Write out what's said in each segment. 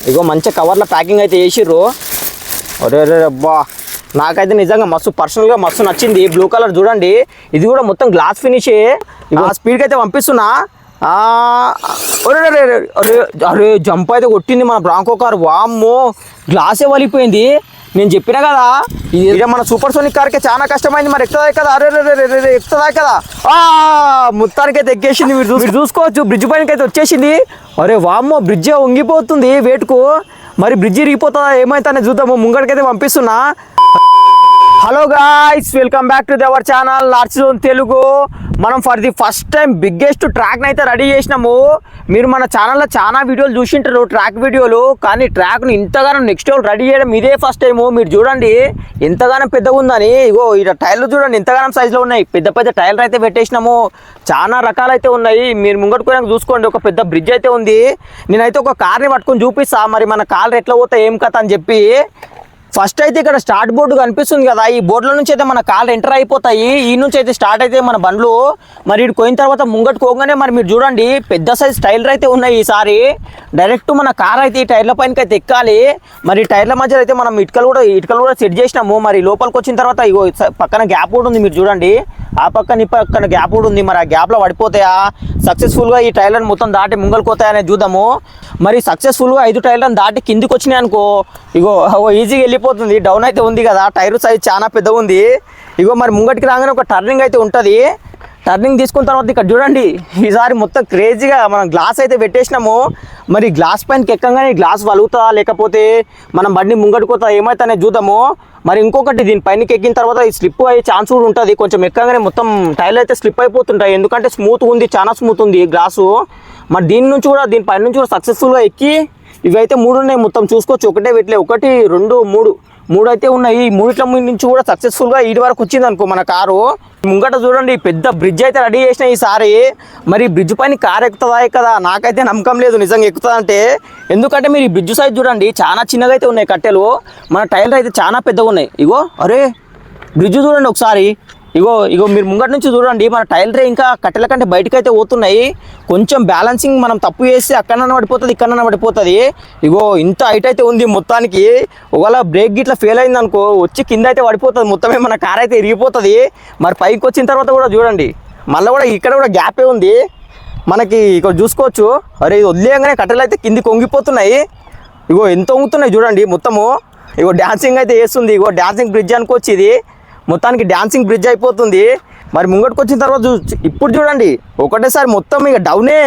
ఇగో మంచి కవర్ల ప్యాకింగ్ అయితే చేసిర్రు. అరే అరే అబ్బా, నాకైతే నిజంగా మస్తు పర్సనల్గా మస్తు నచ్చింది. బ్లూ కలర్ చూడండి, ఇది కూడా మొత్తం గ్లాస్ ఫినిషే. ఇగో స్పీడ్కి అయితే పంపిస్తున్నా. అరే అరే అరే అరే జంప్ అయితే కొట్టింది మన బ్రాంకో కార్. వామ్మో, గ్లాసే వలిపోయింది. నేను చెప్పినా కదా ఇదే మన సూపర్ సోనిక్ కార్కే చాలా కష్టమైంది. మరి ఎక్కుతుందా కదా? అరే రే ఎక్కుతుందా కదా? మొత్తానికి అయితే ఎక్కేసింది. మీరు చూసుకోవచ్చు, బ్రిడ్జ్ పైనకి అయితే వచ్చేసింది. అరే వామ్మో, బ్రిడ్జ్ వంగిపోతుంది వేటుకు. మరి బ్రిడ్జ్ ఇరిగిపోతుందా ఏమైతే చూద్దాము. ముంగడికైతే పంపిస్తున్నా. Hello guys, welcome back to our channel large zone Telugu. మనం for the first time biggest ట్రాక్ని అయితే రెడీ చేసినాము. మీరు మన ఛానల్లో చాలా వీడియోలు చూసింటారు, ట్రాక్ వీడియోలు. కానీ ట్రాక్ను ఇంతగానో నెక్స్ట్ లెవెల్ రెడీ చేయడం ఇదే ఫస్ట్ టైము. మీరు చూడండి ఎంతగానో పెద్దగా ఉందని. ఇగో ఇక్కడ టైర్లు చూడండి ఎంతగానో సైజులో ఉన్నాయి. పెద్ద పెద్ద టైర్లు అయితే పెట్టేసినాము. చాలా రకాలైతే ఉన్నాయి. మీరు ముంగట్టుకోవడానికి చూసుకోండి. ఒక పెద్ద బ్రిడ్జ్ అయితే ఉంది. నేనైతే ఒక కార్ని పట్టుకొని చూపిస్తా, మరి మన కార్ ఎట్లా పోతాయి ఏం కథ అని చెప్పి. ఫస్ట్ అయితే ఇక్కడ స్టార్ట్ బోర్డు కనిపిస్తుంది కదా, ఈ బోర్డులో నుంచి అయితే మన కార్లు ఎంటర్ అయిపోతాయి. ఈ నుంచి అయితే స్టార్ట్ అయితే మన బండ్లు. మరి ఇటు పోయిన తర్వాత ముంగట్టు పోగానే మరి మీరు చూడండి పెద్ద సైజ్ టైర్లు అయితే ఉన్నాయి. ఈసారి డైరెక్ట్ మన కార్ అయితే ఈ టైర్ల పైనకి అయితే ఎక్కాలి. మరి టైర్ల మధ్యలో అయితే మనం ఇటుకలు కూడా సెట్ చేసినాము. మరి లోపలికి వచ్చిన తర్వాత ఇగో పక్కన గ్యాప్ కూడా ఉంది. మీరు చూడండి ఆ పక్కన ఈ పక్కన గ్యాప్ కూడా ఉంది. మరి ఆ గ్యాప్లో పడిపోతాయా, సక్సెస్ఫుల్గా ఈ టైర్లను మొత్తం దాటి ముంగలికి పోతాయనేది చూద్దాము. మరి సక్సెస్ఫుల్గా 5 టైర్లను దాటి కిందికి వచ్చినాయి అనుకో, ఇగో ఈజీగా వెళ్ళిపోతుంది. డౌన్ అయితే ఉంది కదా, టైర్ సైజ్ చాలా పెద్దగా ఉంది. ఇగో మరి ముంగటికి రాగానే ఒక టర్నింగ్ అయితే ఉంటుంది. టర్నింగ్ తీసుకున్న తర్వాత ఇక్కడ చూడండి ఈసారి మొత్తం క్రేజీగా మనం గ్లాస్ అయితే పెట్టేసినాము. మరి గ్లాస్ పైనకి ఎక్కగానే గ్లాస్ వలుగుతుందా లేకపోతే మనం బండి ముంగట్టుకోతా ఏమైతే అనేది చూద్దాము. మరి ఇంకొకటి దీనిపైనకి ఎక్కిన తర్వాత ఈ స్లిప్ అయ్యే ఛాన్స్ కూడా ఉంటుంది. కొంచెం ఎక్కగానే మొత్తం టైర్లు అయితే స్లిప్ అయిపోతుంటాయి, ఎందుకంటే స్మూత్ ఉంది, చాలా స్మూత్ ఉంది గ్లాసు. మరి దీనిపైన నుంచి కూడా సక్సెస్ఫుల్గా ఎక్కి ఇవి అయితే 3 ఉన్నాయి. మొత్తం చూసుకోవచ్చు, ఒకటే పెట్టలే, 1 2 3 అయితే ఉన్నాయి. ఈ 3 నుంచి కూడా సక్సెస్ఫుల్గా ఈడి వరకు వచ్చింది అనుకో మన కారు. ముంగట చూడండి పెద్ద బ్రిడ్జ్ అయితే రెడీ చేసిన ఈసారి. మరి బ్రిడ్జ్ పైన కారు ఎక్కుతుందా కదా, నాకైతే నమ్మకం లేదు నిజంగా ఎక్కుతుందా అంటే. ఎందుకంటే మీరు ఈ బ్రిడ్జ్ సైజ్ చూడండి చాలా చిన్నగా అయితే ఉన్నాయి కట్టెలు. మన టైర్లు అయితే చాలా పెద్దగా ఉన్నాయి. ఇగో అరే బ్రిడ్జ్ చూడండి ఒకసారి. ఇగో మీరు ముంగట నుంచి చూడండి మన టైర్లు ఇంకా కట్టెల కంటే బయటకు అయితే పోతున్నాయి. కొంచెం బ్యాలెన్సింగ్ మనం తప్పు చేస్తే అక్కడన్నా పడిపోతుంది, ఇక్కడన్నా పడిపోతుంది. ఇగో ఇంత హైట్ అయితే ఉంది మొత్తానికి. ఒకవేళ బ్రేక్ గిట్లా ఫెయిల్ అయింది అనుకో వచ్చి కింద అయితే పడిపోతుంది, మొత్తమే మన కార్ అయితే ఇరిగిపోతుంది. మరి పైకి వచ్చిన తర్వాత కూడా చూడండి మళ్ళీ కూడా ఇక్కడ కూడా గ్యాపే ఉంది మనకి. ఇక్కడ చూసుకోవచ్చు. అరే ఇది వదిలేయగానే కట్టెలు అయితే కిందికి వంగిపోతున్నాయి. ఇగో ఎంత వంగుతున్నాయి చూడండి మొత్తము. ఇగో డ్యాన్సింగ్ అయితే చేస్తుంది. ఇగో డ్యాన్సింగ్ బ్రిడ్జ్ అనుకోవచ్చు, ఇది మొత్తానికి డ్యాన్సింగ్ బ్రిడ్జ్ అయిపోతుంది. మరి ముంగటికి వచ్చిన తర్వాత ఇప్పుడు చూడండి ఒకటేసారి మొత్తం ఇక డౌనే.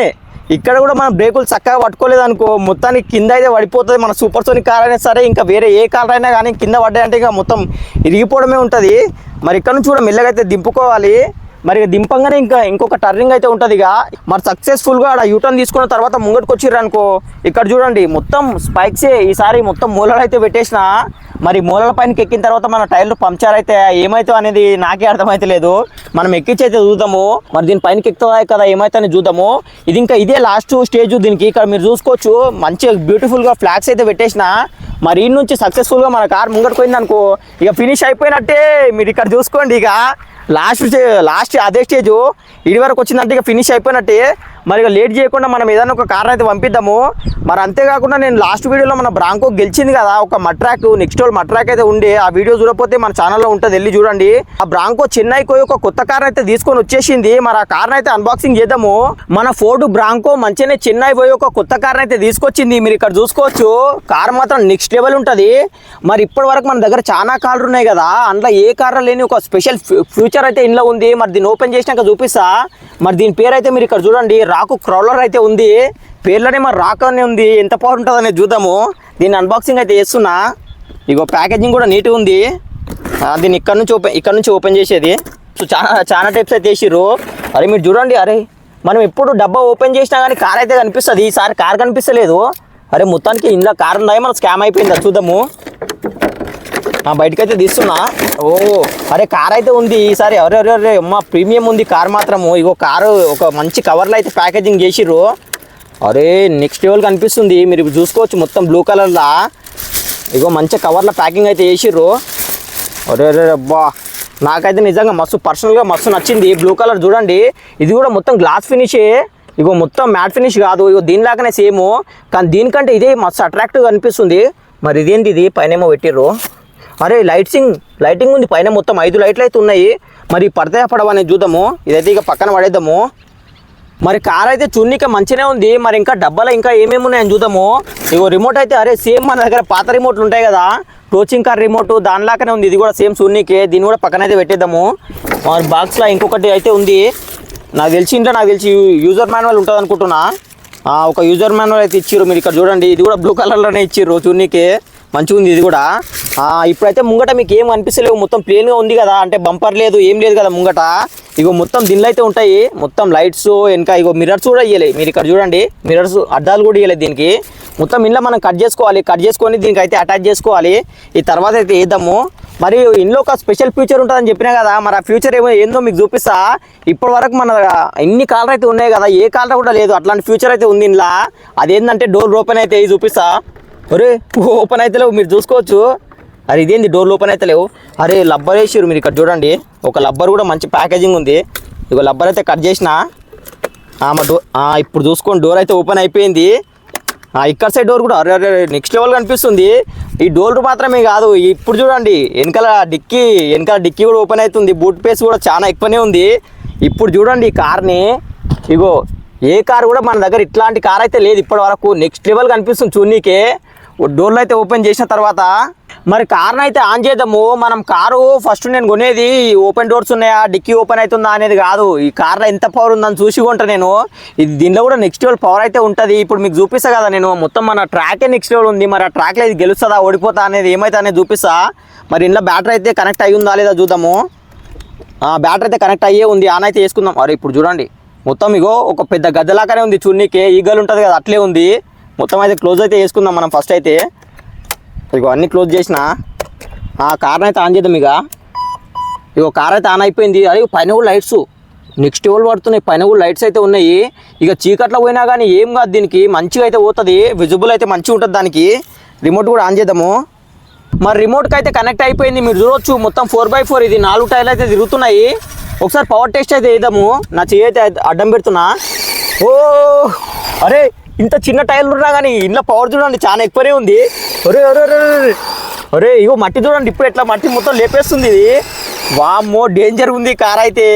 ఇక్కడ కూడా మనం బ్రేకులు చక్కగా పట్టుకోలేదు అనుకో మొత్తానికి కింద అయితే పడిపోతుంది. మన సూపర్ సోనిక్ కార్ అయినా సరే ఇంకా వేరే ఏ కార్ అయినా కానీ కింద పడ్డాయంటే ఇక మొత్తం ఇరిగిపోవడమే ఉంటుంది. మరి ఇక్కడ నుంచి కూడా మెల్లగా అయితే దింపుకోవాలి. మరి దింపంగానే ఇంకొక టర్నింగ్ అయితే ఉంటుంది. ఇక మరి సక్సెస్ఫుల్గా యూటర్న్ తీసుకున్న తర్వాత ముంగటికి వచ్చిర్రు అనుకో, ఇక్కడ చూడండి మొత్తం స్పైక్సే. ఈసారి మొత్తం మూలలు అయితే పెట్టేసిన. మరి మూలల పైనకి ఎక్కిన తర్వాత మన టైర్లు పంక్చర్ అయితే ఏమైతే అనేది నాకే అర్థమైతే లేదు. మనం ఎక్కించి అయితే చూద్దాము. మరి దీని పైనకి ఎక్కుతుందా కదా ఏమైతే అని చూద్దాము. ఇది ఇంకా ఇదే లాస్ట్ స్టేజ్ దీనికి. ఇక్కడ మీరు చూసుకోవచ్చు మంచిగా బ్యూటిఫుల్గా ఫ్లాగ్స్ అయితే పెట్టేసిన. మరి ఈ నుంచి సక్సెస్ఫుల్గా మన కార్ ముంగటికి పోయింది అనుకో ఇక ఫినిష్ అయిపోయినట్టే. మీరు ఇక్కడ చూసుకోండి ఇక లాస్ట్ అదే స్టేజ్ ఇది వరకు వచ్చిందంటే ఇక ఫినిష్ అయిపోయినట్టే. మరి ఇక లేట్ చేయకుండా మనం ఏదైనా ఒక కార్ అయితే పంపిద్దాము. మరి అంతేకాకుండా నేను లాస్ట్ వీడియోలో మన బ్రాంకో గెలిచింది కదా ఒక మట్రాక్, నెక్స్ట్ వాళ్ళు మట్రాక్ అయితే ఉండే. ఆ వీడియో చూడకపోతే మన ఛానల్లో ఉంటుంది, వెళ్ళి చూడండి. ఆ బ్రాంకో చెన్నైకి పోయి ఒక కొత్త కార్ అయితే తీసుకొని వచ్చేసింది. మరి ఆ కార్ని అయితే అన్బాక్సింగ్ చేద్దాము. మన ఫోర్డ్ బ్రాంకో మంచిగానే చెన్నై పోయి ఒక కొత్త కార్ని అయితే తీసుకొచ్చింది. మీరు ఇక్కడ చూసుకోవచ్చు కార్ మాత్రం నెక్స్ట్ లెవెల్ ఉంటుంది. మరి ఇప్పటి వరకు మన దగ్గర చాలా కార్లు ఉన్నాయి కదా, అందులో ఏ కార్లో లేని ఒక స్పెషల్ ఫ్యూచర్ అయితే ఇంట్లో ఉంది. మరి దీన్ని ఓపెన్ చేసినాక చూపిస్తా. మరి దీని పేరు అయితే మీరు ఇక్కడ చూడండి రాకు క్రౌలర్ అయితే ఉంది. పేర్లోనే మరి రాక్ అనే ఉంది. ఎంత పవర్ ఉంటుంది అనేది చూద్దాము. దీన్ని అన్బాక్సింగ్ అయితే చేస్తున్నా. ఇగో ప్యాకేజింగ్ కూడా నీట్గా ఉంది. దీన్ని ఇక్కడ నుంచి ఓపెన్ చేసేది. సో చాలా టైప్స్ అయితే వేసిర్రు. అరే మీరు చూడండి, అరే మనం ఎప్పుడు డబ్బా ఓపెన్ చేసినా కానీ కార్ అయితే కనిపిస్తుంది. ఈసారి కార్ కనిపిస్తలేదు. అరే మొత్తానికి ఇందులో కార్ ఉందా మన స్కామ్ అయిపోయిందా చూద్దాము. బయటకైతే తీస్తున్నా. ఓ అరే కార్ అయితే ఉంది ఈసారి. అరే అరే అరే అమ్మ ప్రీమియం ఉంది కార్ మాత్రము. ఇగో కారు ఒక మంచి కవర్లో అయితే ప్యాకేజింగ్ చేసిర్రు. అరే నెక్స్ట్ లెవెల్ కనిపిస్తుంది. మీరు చూసుకోవచ్చు మొత్తం బ్లూ కలర్లా. ఇగో మంచి కవర్లో ప్యాకింగ్ అయితే చేసిర్రు. అరే అరే అబ్బా, నాకైతే నిజంగా మస్తు పర్సనల్గా మస్తు నచ్చింది. బ్లూ కలర్ చూడండి, ఇది కూడా మొత్తం గ్లాస్ ఫినిషే. ఇగో మొత్తం మ్యాట్ ఫినిష్ కాదు, ఇగో దీనిలాగానే సేమ్, కానీ దీనికంటే ఇదే మస్తు అట్రాక్టివ్గా అనిపిస్తుంది. మరి ఇదేంటి ఇది పైన ఏమో పెట్టిర్రు. అరే లైటింగ్ ఉంది పైన, మొత్తం 5 లైట్లు అయితే ఉన్నాయి. మరి పడతాయా పడవా అనేది చూద్దాము. ఇదైతే ఇక పక్కన పడేద్దాము. మరి కార్ అయితే చూడనీకే మంచిగానే ఉంది. మరి ఇంకా డబ్బాలో ఇంకా ఏమేమి ఉన్నాయని చూద్దాము. ఇగో రిమోట్ అయితే అరే సేమ్ మన దగ్గర పాత రిమోట్లు ఉంటాయి కదా, టోచింగ్ కార్ రిమోట్, దానిలాగానే ఉంది. ఇది కూడా సేమ్ చూడనీకే. దీన్ని కూడా పక్కన అయితే పెట్టేద్దాము. మరి బాక్స్లో ఇంకొకటి అయితే ఉంది. నాకు తెలిసి యూజర్ మాన్యువల్ ఉంటుంది అనుకుంటున్నా. ఒక యూజర్ మాన్యువల్ అయితే ఇచ్చిర్రు. మీరు ఇక్కడ చూడండి, ఇది కూడా బ్లూ కలర్లోనే ఇచ్చిర్రు. చూడనీకే మంచిగా ఉంది ఇది కూడా. ఇప్పుడైతే ముంగట మీకు ఏం అనిపిస్తలేవు, మొత్తం ప్లేన్గా ఉంది కదా, అంటే బంపర్ లేదు ఏం లేదు కదా ముంగట. ఇగో మొత్తం దీనిలో అయితే ఉంటాయి, మొత్తం లైట్స్ వెనక. ఇగో మిర్రర్స్ కూడా ఇవ్వలేదు. మీరు ఇక్కడ చూడండి, మిర్రర్స్ అద్దాలు కూడా ఇవ్వలేదు దీనికి. మొత్తం ఇంట్లో మనం కట్ చేసుకొని దీనికి అయితే అటాచ్ చేసుకోవాలి. ఈ తర్వాత అయితే వేద్దాము. మరి ఇంట్లో ఒక స్పెషల్ ఫ్యూచర్ ఉంటుందని చెప్పినా కదా, మరి ఆ ఫ్యూచర్ ఏందో మీకు చూపిస్తా. ఇప్పటి వరకు మన ఇన్ని కాలర్ అయితే ఉన్నాయి కదా, ఏ కాలర్ కూడా లేదు, అట్లాంటి ఫ్యూచర్ అయితే ఉంది ఇంట్లో. అదేంటంటే డోర్ ఓపెన్ అయితే చూపిస్తా. అరే ఓపెన్ అయితే లేవు, మీరు చూసుకోవచ్చు. అరే ఇదేంది డోర్లు ఓపెన్ అయితే లేవు. అరే లబ్బర్ వేసిరు, మీరు ఇక్కడ చూడండి, ఒక లబ్బర్ కూడా మంచి ప్యాకేజింగ్ ఉంది. ఇక లబ్బర్ అయితే కట్ చేసిన. ఇప్పుడు చూసుకోండి, డోర్ అయితే ఓపెన్ అయిపోయింది. ఇక్కడ సైడ్ డోర్ కూడా అరే నెక్స్ట్ లెవెల్ కనిపిస్తుంది. ఈ డోర్ మాత్రమే కాదు, ఇప్పుడు చూడండి వెనకాల డిక్కీ కూడా ఓపెన్ అవుతుంది. బూట్ పేస్ కూడా చాలా ఎక్కువనే ఉంది. ఇప్పుడు చూడండి ఈ కార్ని, ఇగో ఏ కార్ కూడా మన దగ్గర ఇట్లాంటి కార్ అయితే లేదు ఇప్పటి వరకు. నెక్స్ట్ లెవెల్ కనిపిస్తుంది చూడనీకే. డోర్లు అయితే ఓపెన్ చేసిన తర్వాత మరి కార్ని అయితే ఆన్ చేద్దాము. మనం కారు ఫస్ట్ నేను కొనేది ఓపెన్ డోర్స్ ఉన్నాయా, డిక్కీ ఓపెన్ అవుతుందా అనేది కాదు, ఈ కార్లో ఎంత పవర్ ఉందని చూసి కొంటా నేను. ఇది దీనిలో కూడా నెక్స్ట్ లెవెల్ పవర్ అయితే ఉంటుంది. ఇప్పుడు మీకు చూపిస్తా కదా నేను, మొత్తం మన ట్రాకే నెక్స్ట్ లెవెల్ ఉంది. మరి ఆ ట్రాక్లో ఇది గెలుస్తుందా ఓడిపోతా అనేది ఏమైతే అనేది చూపిస్తా. మరి ఇంట్లో బ్యాటరీ అయితే కనెక్ట్ అయ్యి ఉందా లేదా చూద్దాము. బ్యాటరీ అయితే కనెక్ట్ అయ్యే ఉంది, ఆన్ అయితే వేసుకుందాం. అరే ఇప్పుడు చూడండి, మొత్తం ఇగో ఒక పెద్ద గద్దలాగానే ఉంది చూడనీకే, ఈగలు ఉంటుంది కదా అట్లే ఉంది. మొత్తం అయితే క్లోజ్ అయితే వేసుకుందాం మనం ఫస్ట్ అయితే. ఇగో అన్నీ క్లోజ్ చేసిన. కార్ని అయితే ఆన్ చేద్దాం. ఇగో కార్ అయితే ఆన్ అయిపోయింది. అరే పైన కూడా లైట్స్ నెక్స్ట్ లెవెల్ పడుతున్నాయి, పైన కూడా లైట్స్ అయితే ఉన్నాయి. ఇక చీకట్లో పోయినా కానీ ఏం కాదు, దీనికి మంచిగా అయితే పోతుంది, విజిబుల్ అయితే మంచిగా ఉంటుంది దానికి. రిమోట్ కూడా ఆన్ చేద్దాము. మరి రిమోట్కి అయితే కనెక్ట్ అయిపోయింది, మీరు చూడవచ్చు. మొత్తం 4x4 ఇది 4 టైర్లు అయితే తిరుగుతున్నాయి. ఒకసారి పవర్ టెస్ట్ అయితే వేద్దాము. నా చెయ్యి అయితే అడ్డం పెడుతున్నా. ఓ అరే ఇంత చిన్న టైర్లు ఉన్నా కానీ ఇంట్లో పవర్ చూడండి చాలా ఎక్కువనే ఉంది. అరే ఇగో మట్టి చూడండి, ఇప్పుడు ఎట్లా మట్టి మొత్తం లేపేస్తుంది ఇది. వామ్మో డేంజర్ ఉంది కార్ అయితే.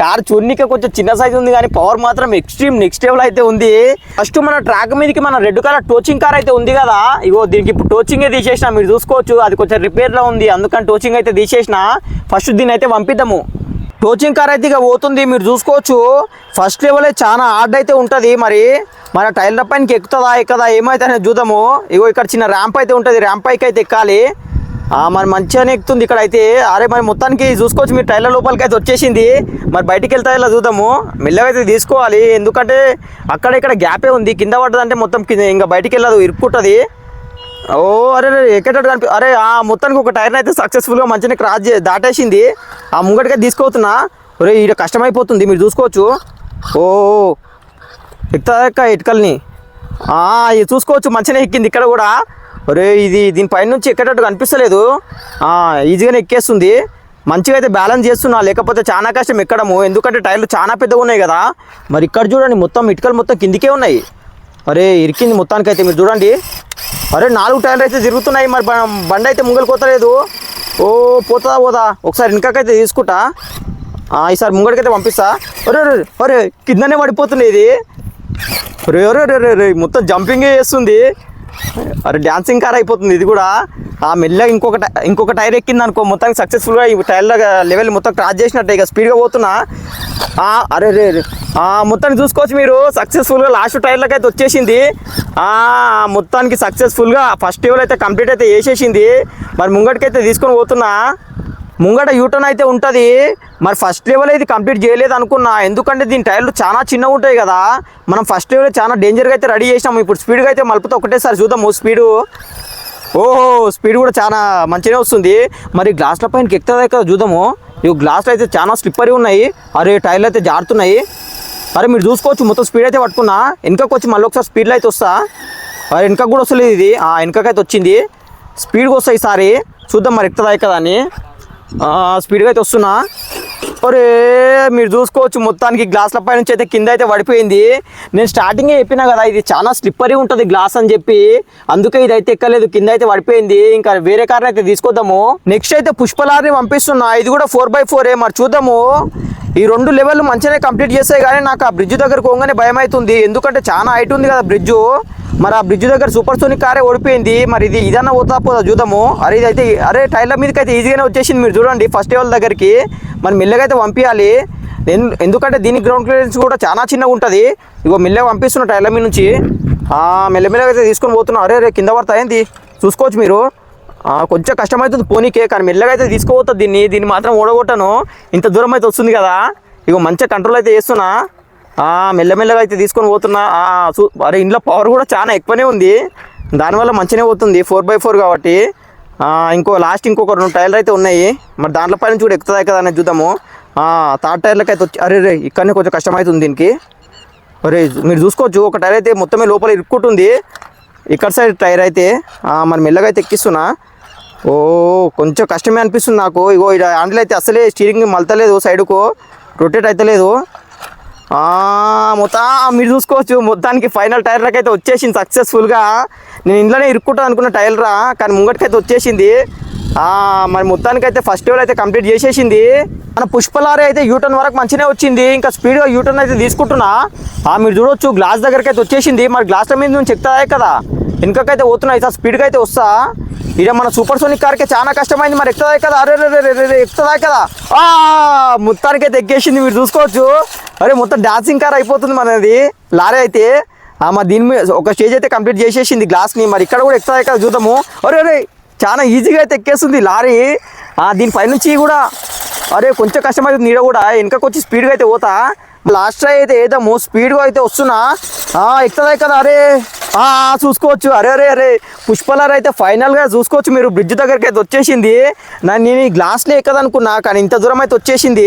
కార్ చూడనీకే కొంచెం చిన్న సైజు ఉంది కానీ పవర్ మాత్రం ఎక్స్ట్రీమ్ నెక్స్ట్ లెవెల్ అయితే ఉంది. ఫస్ట్ మన ట్రాక్ మీదకి మన రెడ్ కలర్ టోచింగ్ కార్ అయితే ఉంది కదా, ఇగో దీనికి ఇప్పుడు టోచింగే తీసేసిన, మీరు చూసుకోవచ్చు. అది కొంచెం రిపేర్లో ఉంది, అందుకని టోచింగ్ అయితే తీసేసిన. ఫస్ట్ దీన్ని అయితే పంపిద్దాము. టోచింగ్ కార్ అయితే ఇక పోతుంది, మీరు చూసుకోవచ్చు. ఫస్ట్ లెవెల్ చాలా హార్డ్ అయితే ఉంటుంది. మరి మన టైర్ల పైనకి ఎక్కుతుందా ఎక్కదా ఏమైతే అనేది చూద్దాము. ఇగో ఇక్కడ చిన్న ర్యాంప్ అయితే ఉంటుంది, ర్యాంప్ పైకి అయితే ఎక్కాలి. మరి మంచిగానే ఎక్కుతుంది ఇక్కడ అయితే. అరే మరి మొత్తానికి చూసుకోవచ్చు, మీరు టైర్ల లోపలికి అయితే వచ్చేసింది. మరి బయటికి వెళ్తా ఇలా చూద్దాము. మెల్లగా అయితే తీసుకోవాలి, ఎందుకంటే అక్కడ ఇక్కడ గ్యాపే ఉంది. కింద పడ్డదంటే మొత్తం ఇంకా బయటికి వెళ్ళదు, ఇరుక్కుంటుంది. ఓ అరే ఎక్కేటట్టు కనిపి. అరే మొత్తానికి ఒక టైర్ని అయితే సక్సెస్ఫుల్గా మంచిగా దాటేసింది. ముంగటిగా తీసుకోతున్నా. ఒరే ఇక్కడ కష్టమైపోతుంది, మీరు చూసుకోవచ్చు. ఓ ఎక్కుతా ఇటుకల్ని ఇది చూసుకోవచ్చు, మంచిగా ఎక్కింది ఇక్కడ కూడా. ఒరే దీనిపైన నుంచి ఎక్కేటట్టు కనిపిస్తలేదు, ఈజీగానే ఎక్కేస్తుంది. మంచిగా అయితే బ్యాలెన్స్ చేస్తున్నా, లేకపోతే చాలా కష్టం ఎక్కడము, ఎందుకంటే టైర్లు చాలా పెద్దగా ఉన్నాయి కదా. మరి ఇక్కడ చూడండి, మొత్తం ఇటుకలు మొత్తం కిందికే ఉన్నాయి. అరే ఇరికింది మొత్తానికి అయితే, మీరు చూడండి. అరే 4 టైర్లు అయితే తిరుగుతున్నాయి. మరి బండి అయితే ముంగలు పోతలేదు. ఓ పోదా ఒకసారి వెనకకైతే తీసుకుంటా. ఈసారి ముంగడికైతే పంపిస్తా. అరే అరే కిందనే పడిపోతుంది ఇది. రే మొత్తం జంపింగే చేస్తుంది. అరే డ్యాన్సింగ్ కార్ అయిపోతుంది ఇది కూడా. మెల్లగా ఇంకొక టైర్ ఎక్కింది అనుకో, మొత్తానికి సక్సెస్ఫుల్గా ఈ టైర్ల లెవెల్ మొత్తం క్రాస్ చేసినట్టే. ఇక స్పీడ్గా పోతున్నా. అరే మొత్తానికి చూసుకోవచ్చు మీరు, సక్సెస్ఫుల్గా లాస్ట్ టైర్లకు అయితే వచ్చేసింది. మొత్తానికి సక్సెస్ఫుల్గా ఫస్ట్ లెవెల్ అయితే కంప్లీట్ అయితే చేసేసింది. మరి ముంగటికైతే తీసుకొని పోతున్నా. ముంగట యూటర్న్ అయితే ఉంటుంది. మరి ఫస్ట్ లెవెల్ అయితే కంప్లీట్ చేయలేదు అనుకున్నా, ఎందుకంటే దీని టైర్లు చాలా చిన్నగా ఉంటాయి కదా. మనం ఫస్ట్ లెవెల్ చాలా డేంజర్గా అయితే రెడీ చేసినాము. ఇప్పుడు స్పీడ్గా అయితే మలుపుతో ఒకటేసారి చూద్దాము స్పీడు. ఓహో స్పీడ్ కూడా చాలా మంచిగానే వస్తుంది. మరి గ్లాసుల పైనకి ఎక్కుతుందా కదా చూద్దాము. ఇవి గ్లాసులు అయితే చాలా స్లిప్పరీ ఉన్నాయి. అరే టైర్లు అయితే జారుతున్నాయి. అరే మీరు చూసుకోవచ్చు, మొత్తం స్పీడ్ అయితే పట్టుకున్నా. వెనకకి వచ్చి మళ్ళీ ఒకసారి స్పీడ్లో అయితే వస్తా. అరే వెనకకు కూడా వస్తలేదు ఇది, వెనకకైతే వచ్చింది. స్పీడ్గా వస్తాయి ఈసారి చూద్దాం మరి ఎక్కుతుందా కదా అని. స్పీడ్గా అయితే వస్తున్నా. ఒరే మీరు చూసుకోవచ్చు మొత్తానికి గ్లాసుల పై నుంచి అయితే కింద అయితే పడిపోయింది. నేను స్టార్టింగే చెప్పినా కదా ఇది చాలా స్లిప్పరీ ఉంటుంది గ్లాస్ అని చెప్పి, అందుకే ఇది అయితే ఎక్కలేదు, కింద అయితే పడిపోయింది. ఇంకా వేరే కార్ని అయితే తీసుకొద్దాము. నెక్స్ట్ అయితే పుష్పలారిని పంపిస్తున్నా, ఇది కూడా 4x4 మరి చూద్దాము. ఈ 2 లెవెల్ మంచిగానే కంప్లీట్ చేస్తాయి కానీ నాకు ఆ బ్రిడ్జ్ దగ్గరకు పోగానే భయం అవుతుంది, ఎందుకంటే చాలా హైట్ ఉంది కదా బ్రిడ్జ్. మరి ఆ బ్రిడ్జ్ దగ్గర సూపర్ సోనిక్ కారే ఓడిపోయింది. మరి ఇదన్నా పోతా పోదా చూద్దాము. అరే ఇదైతే అరే టైర్ల మీదకి అయితే ఈజీగానే వచ్చేసింది. మీరు చూడండి ఫస్ట్ లెవెల్ దగ్గరికి మరి మెల్లగా అయితే పంపించాలి, ఎందుకంటే దీని గ్రౌండ్ క్లియరెన్స్ కూడా చాలా చిన్నగా ఉంటుంది. ఇగో మెల్లగా పంపిస్తున్న టైర్ల మీద నుంచి మెల్లమెల్లగా అయితే తీసుకొని పోతున్నా. అరే కింద పడతాయింది చూసుకోవచ్చు మీరు. కొంచెం కష్టమవుతుంది పోనీకే, కానీ మెల్లగా అయితే తీసుకుపోతుంది దీన్ని మాత్రం ఓడగొట్టాను. ఇంత దూరం అయితే వస్తుంది కదా, ఇగో మంచిగా కంట్రోల్ అయితే చేస్తున్నా. మెల్లమెల్లగా అయితే తీసుకొని పోతున్నా. అరే ఇంట్లో పవర్ కూడా చాలా ఎక్కువనే ఉంది, దానివల్ల మంచిగానే పోతుంది 4x4 కాబట్టి. ఇంకొక 2 టైర్లు అయితే ఉన్నాయి, మరి దాంట్లో పైన కూడా ఎక్కుతుందా కదా అనేది చూద్దాము. థర్డ్ టైర్లకి అయితే వచ్చి అరే ఇక్కడనే కొంచెం కష్టమవుతుంది దీనికి. అరే మీరు చూసుకోవచ్చు ఒక టైర్ అయితే మొత్తమే లోపల ఇరుక్కుంటుంది, ఇక్కడ సైడ్ టైర్ అయితే. మరి మెల్లగా అయితే ఎక్కిస్తున్నా. కొంచెం కష్టమే అనిపిస్తుంది నాకు. ఇగో ఇక్కడ హ్యాండిల్ అయితే అసలే స్టీరింగ్ మలతలేదు, సైడ్కు రొటేట్ అయితే లేదు. మొత్తం మీరు చూసుకోవచ్చు మొత్తానికి ఫైనల్ టైర్లకి అయితే వచ్చేసింది సక్సెస్ఫుల్గా. నేను ఇంట్లోనే ఇరుక్కుంటాను అనుకున్న టైర్రా, కానీ ముంగటికైతే వచ్చేసింది. మరి మొత్తానికి అయితే ఫస్ట్ లెవెల్ అయితే కంప్లీట్ చేసేసింది. మన పుష్పలారి అయితే యూటర్న్ వరకు మంచిగానే వచ్చింది, ఇంకా స్పీడ్గా యూటర్న్ అయితే తీసుకుంటున్నా. మీరు చూడవచ్చు గ్లాస్ దగ్గరికి అయితే వచ్చేసింది. మరి గ్లాస్ల మీద నుంచి ఎక్కుతాయి కదా, వెనుకకైతే పోతున్నాయి, సార్ స్పీడ్గా అయితే వస్తా. ఇక మన సూపర్ సోనిక్ కార్కే చాలా కష్టమైంది, మరి ఎక్కుతాయి కదా. అరే ఎక్కుతాయి కదా. మొత్తానికి అయితే ఎక్కేసింది మీరు చూసుకోవచ్చు. అరే మొత్తం డాన్సింగ్ కార్ అయిపోతుంది మనది లారీ అయితే. మరి దీని మీద ఒక స్టేజ్ అయితే కంప్లీట్ చేసేసింది గ్లాస్ని. మరి ఇక్కడ కూడా ఎక్కుతాయి కదా చూద్దాము. అరే చాలా ఈజీగా అయితే ఎక్కేస్తుంది లారీ. దీనిపైనుంచి కూడా అరే కొంచెం కష్టమైతుంది, నీడ కూడా వెనకకు వచ్చి స్పీడ్గా అయితే పోతా. లాస్ట్ ట్రై అయితే ఏదాము, స్పీడ్గా అయితే వస్తున్నా. ఎక్కుతాయి కదా. అరే చూసుకోవచ్చు. అరే పుష్పలార్ అయితే ఫైనల్గా చూసుకోవచ్చు మీరు బ్రిడ్జ్ దగ్గరికి అయితే వచ్చేసింది. నేను ఈ గ్లాస్లో ఎక్కదనుకున్నా, కానీ ఇంత దూరం అయితే వచ్చేసింది.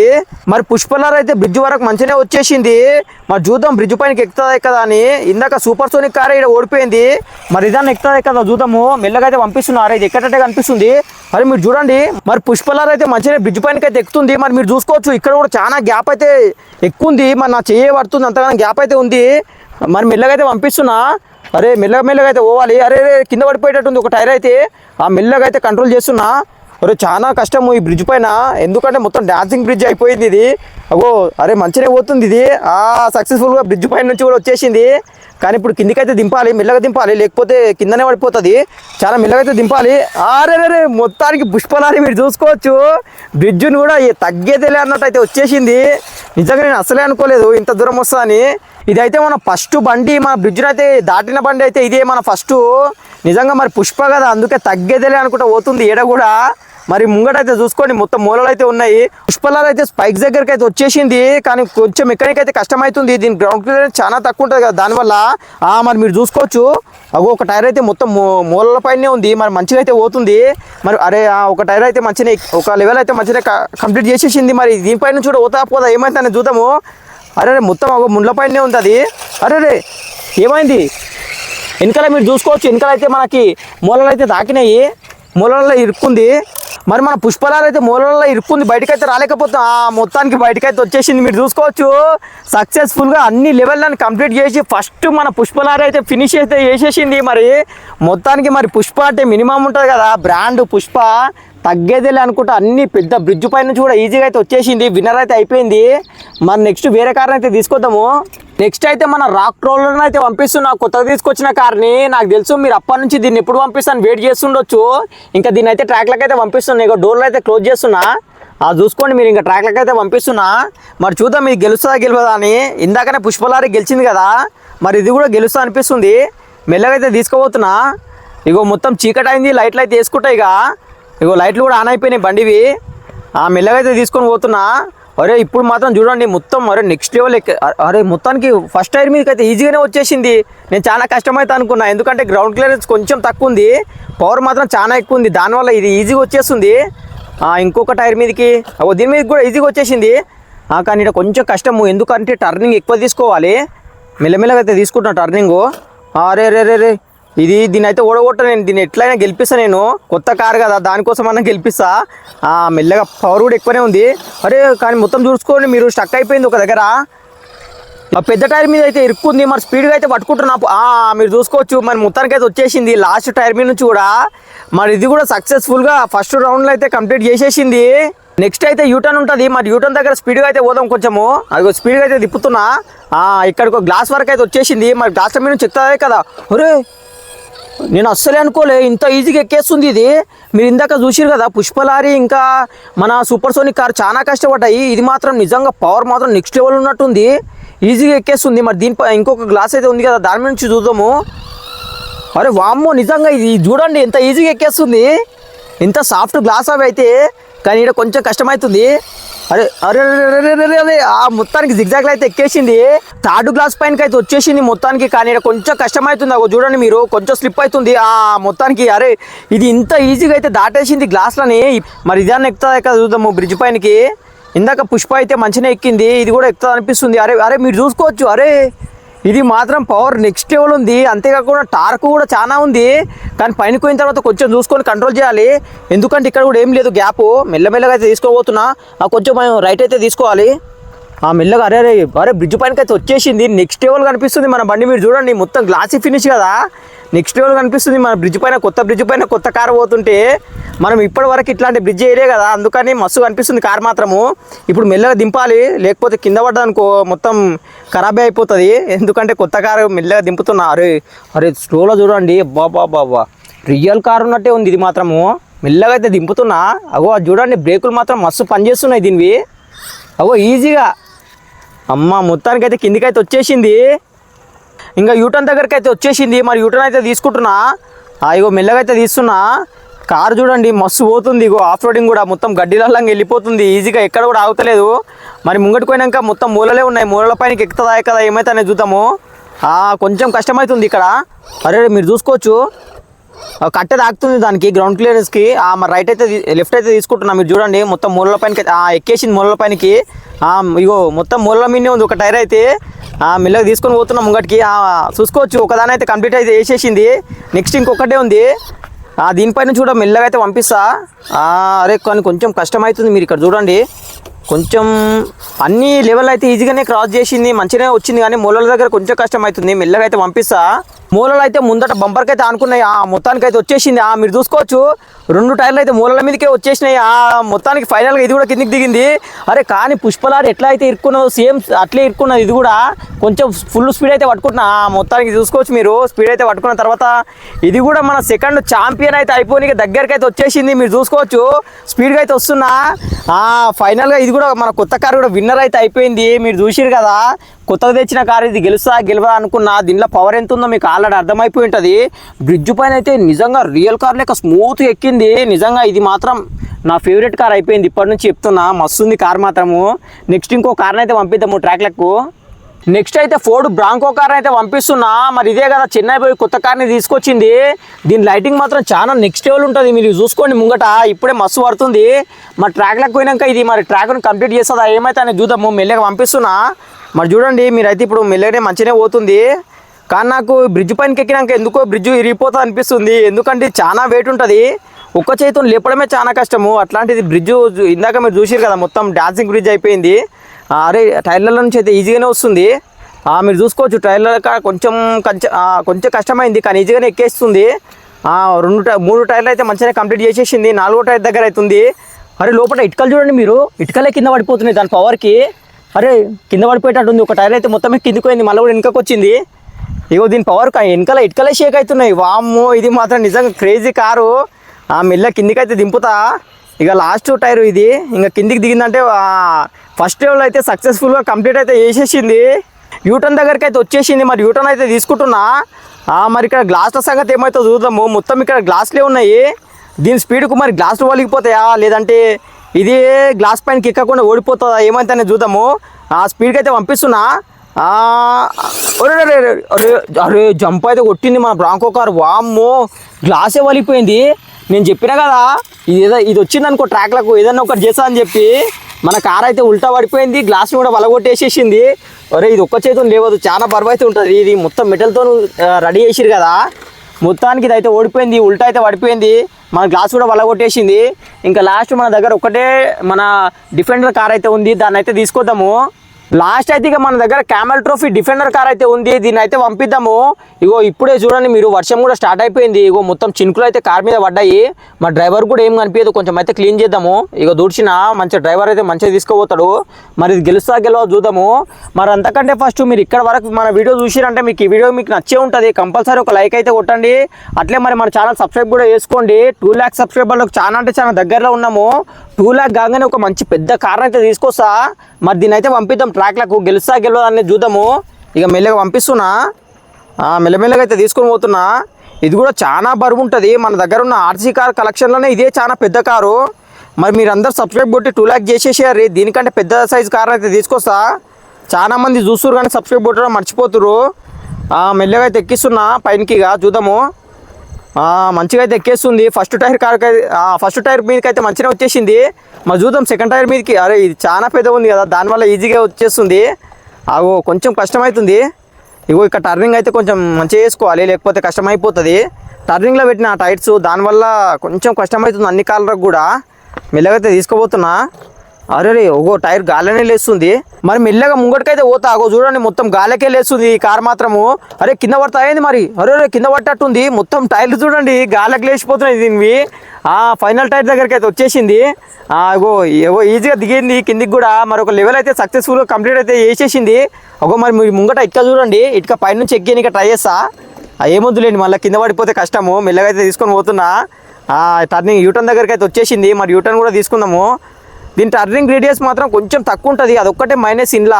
మరి పుష్పలార్ అయితే బ్రిడ్జ్ వరకు మంచిగానే వచ్చేసింది. మరి చూద్దాం బ్రిడ్జ్ పైనకి ఎక్కుతాయి కదా అని. ఇందాక సూపర్ సోనిక్ కార్ ఇక్కడ ఓడిపోయింది, మరి ఇదాన్ని ఎక్కుతాయి కదా చూద్దాము. మెల్లగా అయితే పంపిస్తున్నారు, ఇది ఎక్కడట్టే కనిపిస్తుంది. మరి మీరు చూడండి, మరి పుష్పలార్ అయితే మంచిగా బ్రిడ్జ్ పైనకి అయితే ఎక్కుతుంది. మరి మీరు చూసుకోవచ్చు ఇక్కడ కూడా చాలా గ్యాప్ అయితే ఎక్కువ ఉంది, మరి నా చెయ్యి పడుతుంది, అంతగానో గ్యాప్ అయితే ఉంది. మరి మెల్లగా అయితే పంపిస్తున్నా. అరే మెల్లగా అయితే పోవాలి. అరే కింద పడిపోయేటట్టుంది ఒక టైర్ అయితే. మెల్లగా అయితే కంట్రోల్ చేస్తున్నా. అరే చాలా కష్టము ఈ బ్రిడ్జ్ పైన, ఎందుకంటే మొత్తం డాన్సింగ్ బ్రిడ్జ్ అయిపోయింది ఇది. అరే మంచిగా పోతుంది ఇది. సక్సెస్ఫుల్గా బ్రిడ్జ్ పైన నుంచి కూడా వచ్చేసింది. కానీ ఇప్పుడు కిందికైతే దింపాలి, మెల్లగా దింపాలి, లేకపోతే కిందనే పడిపోతుంది. చాలా మెల్లగా అయితే దింపాలి. అరే మొత్తానికి పుష్పలారి మీరు చూసుకోవచ్చు బ్రిడ్జ్ని కూడా తగ్గేదేలే అన్నట్టు అయితే వచ్చేసింది. నిజంగా నేను అసలే అనుకోలేదు ఇంత దూరం వస్తా అని. ఇదైతే మన ఫస్ట్ బండి, మన బ్రిడ్జ్ని అయితే దాటిన బండి అయితే ఇదే మన ఫస్ట్. నిజంగా మరి పుష్ప కదా, అందుకే తగ్గేదేలే అనుకుంటా పోతుంది ఏడ కూడా. మరి ముంగటైతే చూసుకోండి మొత్తం మూలలు అయితే ఉన్నాయి. పుష్పలార్ అయితే స్పైక్స్ దగ్గరికి అయితే వచ్చేసింది, కానీ కొంచెం మెకానిక్ అయితే కష్టమవుతుంది. దీని గ్రౌండ్ క్లియరెన్స్ చాలా తక్కువ ఉంటుంది కదా దానివల్ల. మరి మీరు చూసుకోవచ్చు ఒక టైర్ అయితే మొత్తం మూలల పైనే ఉంది, మరి మంచిగా అయితే పోతుంది. మరి అరే ఒక టైర్ అయితే మంచిగా ఒక లెవెల్ అయితే మంచిగా కంప్లీట్ చేసేసింది. మరి దీనిపై నుంచి కూడా పోతా పోదా ఏమైందని చూద్దాము. అరే మొత్తం ముండ్ల పైనే ఉంది అది. అరే ఏమైంది వెనకాల మీరు చూసుకోవచ్చు, వెనకాల అయితే మనకి మూలలు అయితే తాకినాయి, మూలల్లో ఇరుక్కుంది. మరి మన పుష్పలార్ అయితే మూలల్లో ఇరుక్కుంది, బయటకైతే రాలేకపోతే మొత్తానికి బయటకైతే వచ్చేసింది. మీరు చూసుకోవచ్చు సక్సెస్ఫుల్గా అన్ని లెవెల్లను కంప్లీట్ చేసి ఫస్ట్ మన పుష్పలార్ అయితే ఫినిష్ అయితే చేసేసింది. మరి మొత్తానికి మరి పుష్ప అంటే మినిమం ఉంటుంది కదా బ్రాండ్, పుష్ప తగ్గేదేలే అనుకుంటా అన్ని పెద్ద బ్రిడ్జ్ పై నుంచి కూడా ఈజీగా అయితే వచ్చేసింది. విన్నర్ అయితే అయిపోయింది. మరి నెక్స్ట్ వేరే కార్ని అయితే తీసుకొద్దాము. నెక్స్ట్ అయితే మన రాక్ రోలర్ని అయితే పంపిస్తున్నా, కొత్తగా తీసుకొచ్చిన కార్ని. నాకు తెలుసు మీరు అప్పటి నుంచి దీన్ని ఎప్పుడు పంపిస్తాను వెయిట్ చేస్తుండొచ్చు. ఇంకా దీన్ని అయితే ట్రాక్లకు అయితే పంపిస్తున్నా, ఇక డోర్లు అయితే క్లోజ్ చేస్తున్నా. చూసుకోండి మీరు, ఇంకా ట్రాక్లకు అయితే పంపిస్తున్నా. మరి చూద్దాం ఇది గెలుస్తుందా గెలవదా అని. ఇందాకనే పుష్పలారి గెలిచింది కదా, మరి ఇది కూడా గెలుస్తా అనిపిస్తుంది. మెల్లగా అయితే తీసుకుపోతున్నా. ఇగో మొత్తం చీకటి అయింది, లైట్లు అయితే వేసుకుంటాయి. ఇగో లైట్లు కూడా ఆన్ అయిపోయినాయి బండివి. మెల్లగా అయితే తీసుకొని పోతున్నా. అరే ఇప్పుడు మాత్రం చూడండి మొత్తం అరే నెక్స్ట్ లెవెల్ అరే మొత్తానికి ఫస్ట్ టైర్ మీదకి అయితే ఈజీగానే వచ్చేసింది. నేను చాలా కష్టమైతే అనుకున్నా, ఎందుకంటే గ్రౌండ్ క్లియరెన్స్ కొంచెం తక్కువ ఉంది, పవర్ మాత్రం చాలా ఎక్కువ ఉంది, దానివల్ల ఇది ఈజీగా వచ్చేస్తుంది. ఇంకొక టైర్ మీదకి దీని మీదకి కూడా ఈజీగా వచ్చేసింది. కానీ ఇక్కడ కొంచెం కష్టము, ఎందుకంటే టర్నింగ్ ఎక్కువ తీసుకోవాలి. మెల్లమెల్లగా అయితే తీసుకుంటున్నా టర్నింగు. అరే దీని అయితే ఓడగొట్ట, నేను దీన్ని ఎట్లయినా గెలిపిస్తా, నేను కొత్త కారు కదా దానికోసం అన్నా గెలిపిస్తా. మెల్లగా పవర్ కూడా ఎక్కువనే ఉంది. అరే కానీ మొత్తం చూసుకోండి మీరు, స్టక్ అయిపోయింది ఒక దగ్గర. ఆ పెద్ద టైర్ మీద అయితే ఇరుక్కుంది, మరి స్పీడ్గా అయితే పట్టుకుంటున్నా. మీరు చూసుకోవచ్చు మరి మొత్తానికి అయితే వచ్చేసింది లాస్ట్ టైర్ మీద నుంచి కూడా. మరి ఇది కూడా సక్సెస్ఫుల్గా ఫస్ట్ రౌండ్లో అయితే కంప్లీట్ చేసేసింది. నెక్స్ట్ అయితే యూటర్న్ ఉంటుంది, మరి యూటర్న్ దగ్గర స్పీడ్గా అయితే పోదాం కొంచెము. అది స్పీడ్గా అయితే తిప్పుతున్నా. ఇక్కడికి ఒక గ్లాస్ వరకు అయితే వచ్చేసింది, మరి గ్లాస్ మీద నుంచి ఎక్కుతాదే కదా. ఒరే నేను అస్సలే అనుకోలే ఇంత ఈజీగా ఎక్కేస్తుంది ఇది. మీరు ఇందాక చూసిరు కదా పుష్పలారి ఇంకా మన సూపర్ సోనిక్ కార్ చాలా కష్టపడ్డాయి, ఇది మాత్రం నిజంగా పవర్ మాత్రం నెక్స్ట్ లెవెల్ ఉన్నట్టుంది, ఈజీగా ఎక్కేస్తుంది. మరి దీనిపై ఇంకొక గ్లాస్ అయితే ఉంది కదా దాని నుంచి చూద్దాము. అరే వామ్మో నిజంగా ఇది చూడండి ఎంత ఈజీగా ఎక్కేస్తుంది, ఇంత సాఫ్ట్ గ్లాస్ అవి అయితే. కానీ ఇక్కడ కొంచెం కష్టమవుతుంది. అరే అరే అరే అరే మొత్తానికి జిగ్జాగ్లో అయితే ఎక్కేసింది, థర్డ్ గ్లాస్ పైనకి అయితే వచ్చేసింది మొత్తానికి. కానీ ఇక్కడ కొంచెం కష్టమవుతుంది, అగో చూడండి మీరు, కొంచెం స్లిప్ అవుతుంది మొత్తానికి. అరే ఇది ఇంత ఈజీగా అయితే దాటేసింది గ్లాస్లని. మరి ఇదాన్ని ఎక్కుతుంది కదా చూద్దాము బ్రిడ్జ్ పైనకి. ఇందాక పుష్ప అయితే మంచిగా ఎక్కింది, ఇది కూడా ఎక్కుతుంది అనిపిస్తుంది. అరే అరే మీరు చూసుకోవచ్చు, అరే ఇది మాత్రం పవర్ నెక్స్ట్ లెవెల్ ఉంది. అంతేకాకుండా టార్క్ కూడా చాలా ఉంది. కానీ పైన పోయిన తర్వాత కొంచెం చూసుకొని కంట్రోల్ చేయాలి, ఎందుకంటే ఇక్కడ కూడా ఏం లేదు గ్యాప్. మెల్లమెల్లగా అయితే తీసుకోబోతున్నా, కొంచెం మనం రైట్ అయితే తీసుకోవాలి. మెల్లగా. అరే అరే అరే బ్రిడ్జ్ పైనకి అయితే వచ్చేసింది, నెక్స్ట్ లెవెల్ కనిపిస్తుంది మన బండి. మీరు చూడండి మొత్తం గ్లాసీ ఫినిష్ కదా, నెక్స్ట్ లెవెల్ కనిపిస్తుంది మన బ్రిడ్జ్ పైన. కొత్త బ్రిడ్జ్ పైన కొత్త కారు పోతుంటే మనం ఇప్పటి వరకు ఇట్లాంటి బ్రిడ్జ్ వేయలే కదా, అందుకని మస్తు కనిపిస్తుంది కారు మాత్రము. ఇప్పుడు మెల్లగా దింపాలి, లేకపోతే కింద పడ్డానుకో మొత్తం ఖరాబే అయిపోతుంది, ఎందుకంటే కొత్త కారు మెల్లగా దింపుతున్నా. అరే అరే స్లోలో చూడండి, బాబా రియల్ కారు ఉన్నట్టే ఉంది ఇది మాత్రము. మెల్లగా అయితే దింపుతున్నా. అగో అది చూడండి బ్రేకులు మాత్రం మస్తు పనిచేస్తున్నాయి దీనివి. అగో ఈజీగా మొత్తానికి అయితే కిందికైతే వచ్చేసింది. ఇంకా యూటర్న్ దగ్గరికి అయితే వచ్చేసింది, మరి యూటర్న్ అయితే తీసుకుంటున్నా. ఇగో మెల్లగా అయితే తీస్తున్నా. కారు చూడండి మస్తు పోతుంది, ఇగో ఆఫ్ రోడింగ్ కూడా మొత్తం గడ్డిలల్లా వెళ్ళిపోతుంది ఈజీగా, ఎక్కడ కూడా ఆగుతలేదు. మరి ముంగటికి పోయినాక మొత్తం మూలలే ఉన్నాయి, మూలల పైనకి ఎక్కుతుందా కదా ఏమైతే అనేది చూద్దాము. కొంచెం కష్టమవుతుంది ఇక్కడ. అరే మీరు చూసుకోవచ్చు కట్టె తాకుతుంది దానికి గ్రౌండ్ క్లియరెన్స్కి. మరి రైట్ అయితే లెఫ్ట్ అయితే తీసుకుంటున్నా. మీరు చూడండి మొత్తం మూలల పైనకి ఎక్కేసింది, మూలల పైనకి. ఇగో మొత్తం మూలల మీదే ఉంది ఒక టైర్ అయితే. మెల్లగా తీసుకొని పోతున్నాం ముంగటికి. చూసుకోవచ్చు ఒకదాని అయితే కంప్లీట్ అయితే వేసేసింది, నెక్స్ట్ ఇంకొకటే ఉంది. దీనిపైన చూడ మెల్లగా అయితే పంపిస్తా. అరే కానీ కొంచెం కష్టమవుతుంది, మీరు ఇక్కడ చూడండి కొంచెం అన్ని లెవెల్ అయితే ఈజీగానే క్రాస్ చేసింది, మంచిగానే వచ్చింది. కానీ మూలల దగ్గర కొంచెం కష్టం అవుతుంది, మెల్లగా అయితే పంపిస్తా. మూలలు అయితే ముందట బంపర్కి అయితే అనుకున్నాయి, మొత్తానికి అయితే వచ్చేసింది. మీరు చూసుకోవచ్చు 2 టైర్లు అయితే మూలల మీదకే వచ్చేసినాయి. మొత్తానికి ఫైనల్గా ఇది కూడా కిందికి దిగింది. అరే కానీ పుష్పలారి ఎట్లా అయితే ఇరుక్కున్నదో సేమ్ అట్లే ఇరుక్కున్నది ఇది కూడా. కొంచెం ఫుల్ స్పీడ్ అయితే పట్టుకుంటున్నా. మొత్తానికి చూసుకోవచ్చు మీరు, స్పీడ్ అయితే పట్టుకున్న తర్వాత ఇది కూడా మన సెకండ్ ఛాంపియన్ అయితే అయిపోయి దగ్గరికి అయితే వచ్చేసింది. మీరు చూసుకోవచ్చు స్పీడ్గా అయితే వస్తున్నా. ఫైనల్గా ఇది కూడా మన కొత్త కారు కూడా విన్నర్ అయితే అయిపోయింది. మీరు చూసిరు కదా కొత్తగా తెచ్చిన కారు ఇది, గెలవదా అనుకున్నా. దీనిలో పవర్ ఎంత ఉందో మీకు ఆల్రెడీ అర్థమైపోయి ఉంటుంది. బ్రిడ్జ్ పైన అయితే నిజంగా రియల్ కార్ లెక్క స్మూత్గా ఎక్కింది. నిజంగా ఇది మాత్రం నా ఫేవరెట్ కార్ అయిపోయింది, ఇప్పటి నుంచి చెప్తున్నా. మస్తు ఉంది కార్ మాత్రము. నెక్స్ట్ ఇంకో కార్ని అయితే పంపిద్దాము ట్రాక్లకు. నెక్స్ట్ అయితే ఫోర్డ్ బ్రాంకో కార్ అయితే పంపిస్తున్నా. మరి ఇదే కదా చెన్నై పోయి కొత్త కార్ని తీసుకొచ్చింది. దీని లైటింగ్ మాత్రం చాలా నెక్స్ట్ లెవెల్ ఉంటుంది, మీరు చూసుకోండి ముంగట ఇప్పుడే మస్తు పడుతుంది. మరి ట్రాక్లకు పోయినాక ఇది మరి ట్రాక్ను కంప్లీట్ చేస్తుందా ఏమైతే అనేది చూద్దాము. మెల్లగా పంపిస్తున్నా. మరి చూడండి మీరైతే ఇప్పుడు మెల్లగానే మంచిగానే పోతుంది. కానీ నాకు బ్రిడ్జ్ పైనకి ఎక్కినాక ఎందుకో బ్రిడ్జ్ ఇరిగిపోతుంది అనిపిస్తుంది, ఎందుకంటే చాలా వెయిట్ ఉంటుంది, ఒక్క చేతితో లేపడమే చాలా కష్టము. అట్లాంటిది బ్రిడ్జ్ ఇందాక మీరు చూసారు కదా మొత్తం డాన్సింగ్ బ్రిడ్జ్ అయిపోయింది. అరే టైర్ల నుంచి అయితే ఈజీగానే వస్తుంది. మీరు చూసుకోవచ్చు టైర్ల కొంచెం కష్టమైంది, కానీ ఈజీగానే ఎక్కేస్తుంది. 3 టైర్లు అయితే మంచిగానే కంప్లీట్ చేసేసింది, 4వ టైర్ దగ్గర అవుతుంది. అరే లోపల ఇటుకలు చూడండి మీరు, ఇటుకలే కింద పడిపోతున్నాయి దాని పవర్కి. అరే కింద పడిపోయేటట్టు ఉంది. ఒక టైర్ అయితే మొత్తమే కిందికి పోయింది, మళ్ళీ కూడా వెనుకకు వచ్చింది. ఇగో దీని పవర్ వెనకాల ఇటుకలే షేక్ అవుతున్నాయి. వామ్మో ఇది మాత్రం నిజంగా క్రేజీ కారు. మెల్ల కిందికి అయితే దింపుతా. ఇక లాస్ట్ టైర్ ఇది, ఇంకా కిందికి దిగిందంటే ఫస్ట్ లెవెల్ అయితే సక్సెస్ఫుల్గా కంప్లీట్ అయితే చేసేసింది. యూటర్న్ దగ్గరికి అయితే వచ్చేసింది. మరి యూటర్న్ అయితే తీసుకుంటున్నా. మరి ఇక్కడ గ్లాసుల సంగతి ఏమైతే చూద్దాము. మొత్తం ఇక్కడ గ్లాసులే ఉన్నాయి. దీని స్పీడ్కు మరి గ్లాసులు వలిగిపోతాయా లేదంటే ఇది గ్లాస్ పైనకి ఎక్కకుండా ఓడిపోతుందా ఏమైతే చూద్దాము. స్పీడ్కి అయితే పంపిస్తున్నా. అరే జంప్ అయితే కొట్టింది మన బ్రాంకో కారు. వామ్మో గ్లాసే వలిగిపోయింది. నేను చెప్పినా కదా ఇది వచ్చింది అనుకో ట్రాక్లకు ఏదన్నా ఒకటి చేస్తా అని చెప్పి, మన కార్ అయితే ఉల్టా పడిపోయింది, గ్లాస్ని కూడా వలగొట్టేసేసింది. అరే ఇది ఒక్క చేతితో లేవదు, చాలా బరువు అయితే ఉంటుంది. ఇది మొత్తం మెటల్తో రెడీ చేసిరు కదా, మొత్తానికి ఇది అయితే ఓడిపోయింది, ఉల్టా అయితే పడిపోయింది, మన గ్లాస్ కూడా వలగొట్టేసింది. ఇంకా లాస్ట్ మన దగ్గర ఒకటే మన డిఫెండర్ కార్ అయితే ఉంది, దాన్ని అయితే తీసుకొద్దాము. లాస్ట్ అయితే ఇక మన దగ్గర క్యామెల్ ట్రోఫీ డిఫెండర్ కార్ అయితే ఉంది, దీన్ని అయితే పంపిద్దాము. ఇగో ఇప్పుడే చూడండి మీరు, వర్షం కూడా స్టార్ట్ అయిపోయింది. ఇగో మొత్తం చినుకులు అయితే కార్ మీద పడ్డాయి. మా డ్రైవర్ కూడా ఏం కనిపించదు, కొంచెం అయితే క్లీన్ చేద్దాము. ఇక దూడ్చిన మంచి డ్రైవర్ అయితే మంచిగా తీసుకుపోతాడు. మరి ఇది గెలుస్తా గెలవ చూద్దాము. మరి అంతకంటే ఫస్ట్ మీరు ఇక్కడ వరకు మన వీడియో చూసిరంటే మీకు ఈ వీడియో మీకు నచ్చే ఉంటుంది. కంపల్సరీ ఒక లైక్ అయితే కొట్టండి. అట్లే మరి మన ఛానల్ సబ్స్క్రైబ్ కూడా చేసుకోండి. 2 lakhs సబ్స్క్రైబర్లకు చాలా అంటే చాలా దగ్గరలో ఉన్నాము. 2 lakh కాగానే ఒక మంచి పెద్ద కార్ అయితే తీసుకొస్తా. మరి దీన్ని అయితే పంపిద్దాం ట్రాక్లకు, గెలుస్తా గెలవ అనేది చూద్దాము. ఇక మెల్లగా పంపిస్తున్నా, మెల్లమెల్లగా అయితే తీసుకొని పోతున్నా. ఇది కూడా చాలా బరువు ఉంటుంది. మన దగ్గర ఉన్న ఆర్సీ కార్ కలెక్షన్లోనే ఇదే చాలా పెద్ద కారు. మరి మీరు అందరు సబ్స్క్రైబ్ కొట్టి 2 lakh చేసేసారు. దీనికంటే పెద్ద సైజు కార్ అయితే తీసుకొస్తా. చాలా మంది చూస్తున్నారు కానీ సబ్స్క్రైబ్ కొట్టడం మర్చిపోతున్నారు. మెల్లగా అయితే ఎక్కిస్తున్నా పైనకి, ఇక చూద్దాము. మంచిగా అయితే ఎక్కేస్తుంది. ఫస్ట్ టైర్ మీదకి అయితే మంచిగా వచ్చేసింది. మరి చూద్దాం సెకండ్ టైర్ మీదకి. అరే ఇది చాలా పెద్ద ఉంది కదా, దానివల్ల ఈజీగా వచ్చేస్తుంది. అగో కొంచెం కష్టమవుతుంది. ఇగో ఇక్కడ టర్నింగ్ అయితే కొంచెం మంచిగా వేసుకోవాలి, లేకపోతే కష్టమైపోతుంది. టర్నింగ్లో పెట్టిన టైర్స్, దానివల్ల కొంచెం కష్టమవుతుంది అన్ని కార్లకు కూడా. మెల్లగా అయితే తీసుకోబోతున్నా. అరే ఓగో టైర్ గాలినే లేస్తుంది. మరి మెల్లగా ముంగటికైతే పోతా. అగో చూడండి మొత్తం గాలికే లేస్తుంది ఈ కార్ మాత్రము. అరే కింద పడతాయింది మరి, అరే కింద పట్టట్టుంది. మొత్తం టైర్లు చూడండి గాలికి లేచిపోతున్నాయి దీనివి. ఫైనల్ టైర్ దగ్గరికి అయితే వచ్చేసింది. అగో ఏవో ఈజీగా దిగింది కిందికి కూడా. మరి ఒక లెవెల్ అయితే సక్సెస్ఫుల్గా కంప్లీట్ అయితే చేసేసింది. అగో మరి మీరు ముంగట ఇటుక చూడండి, ఇటుక పైనుంచి ఎక్కి ఇక ట్రై చేస్తా. ఏమొద్దులేండి మళ్ళీ కింద పడిపోతే కష్టము. మెల్లగా అయితే తీసుకొని పోతున్నా. టర్నింగ్ యూటర్న్ దగ్గరికి అయితే వచ్చేసింది. మరి యూటర్న్ కూడా తీసుకుందాము. దీని టర్నింగ్ రేడియస్ మాత్రం కొంచెం తక్కువ ఉంటుంది, అదొక్కటే మైనస్. ఇంట్లో